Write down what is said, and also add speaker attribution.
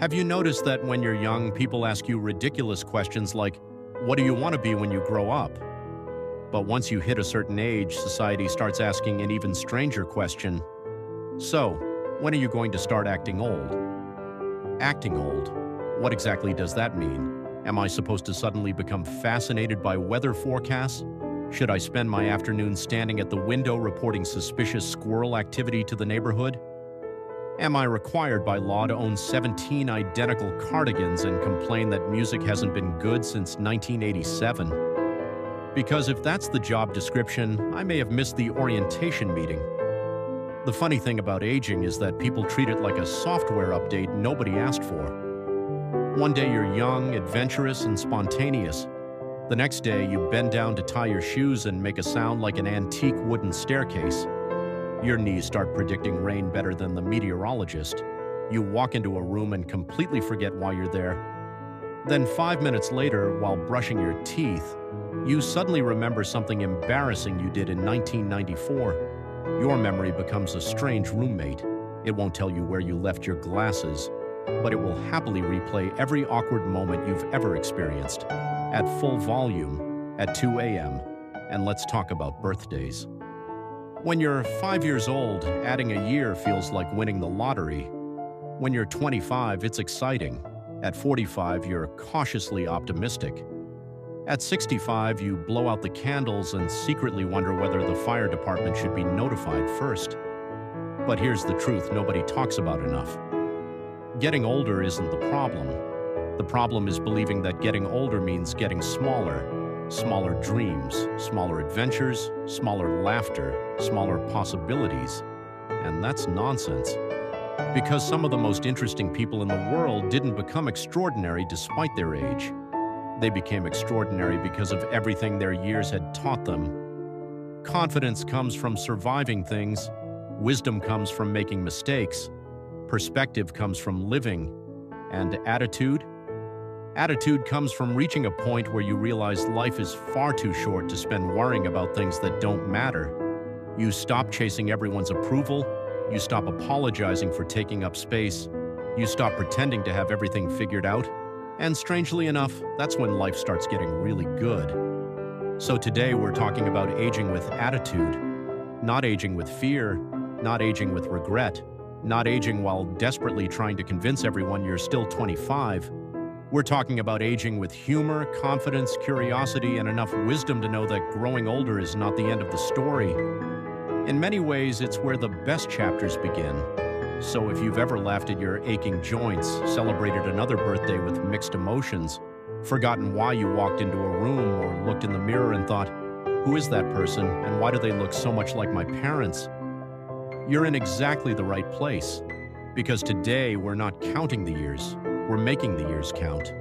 Speaker 1: Have you noticed that when you're young, people ask you ridiculous questions like, what do you want to be when you grow up? But once you hit a certain age, society starts asking an even stranger question. So, when are you going to start acting old? Acting old? What exactly does that mean? Am I supposed to suddenly become fascinated by weather forecasts? Should I spend my afternoon standing at the window reporting suspicious squirrel activity to the neighborhood? Am I required by law to own 17 identical cardigans and complain that music hasn't been good since 1987? Because if that's the job description, I may have missed the orientation meeting. The funny thing about aging is that people treat it like a software update nobody asked for. One day you're young, adventurous, and spontaneous. The next day you bend down to tie your shoes and make a sound like an antique wooden staircase. Your knees start predicting rain better than the meteorologist. You walk into a room and completely forget why you're there. Then 5 minutes later, while brushing your teeth, you suddenly remember something embarrassing you did in 1994. Your memory becomes a strange roommate. It won't tell you where you left your glasses, but it will happily replay every awkward moment you've ever experienced, at full volume, at 2 a.m., and let's talk about birthdays. When you're 5 years old, adding a year feels like winning the lottery. When you're 25, it's exciting. At 45, you're cautiously optimistic. At 65, you blow out the candles and secretly wonder whether the fire department should be notified first. But here's the truth nobody talks about enough. Getting older isn't the problem. The problem is believing that getting older means getting smaller. Smaller dreams, smaller adventures, smaller laughter, smaller possibilities. And that's nonsense. Because some of the most interesting people in the world didn't become extraordinary despite their age. They became extraordinary because of everything their years had taught them. Confidence comes from surviving things. Wisdom comes from making mistakes. Perspective comes from living. And attitude? Attitude comes from reaching a point where you realize life is far too short to spend worrying about things that don't matter. You stop chasing everyone's approval. You stop apologizing for taking up space. You stop pretending to have everything figured out. And strangely enough, that's when life starts getting really good. So today we're talking about aging with attitude. Not aging with fear, not aging with regret, not aging while desperately trying to convince everyone you're still 25. We're talking about aging with humor, confidence, curiosity, and enough wisdom to know that growing older is not the end of the story. In many ways, it's where the best chapters begin. So if you've ever laughed at your aching joints, celebrated another birthday with mixed emotions, forgotten why you walked into a room or looked in the mirror and thought, who is that person and why do they look so much like my parents? You're in exactly the right place. Because today we're not counting the years. We're making the years count.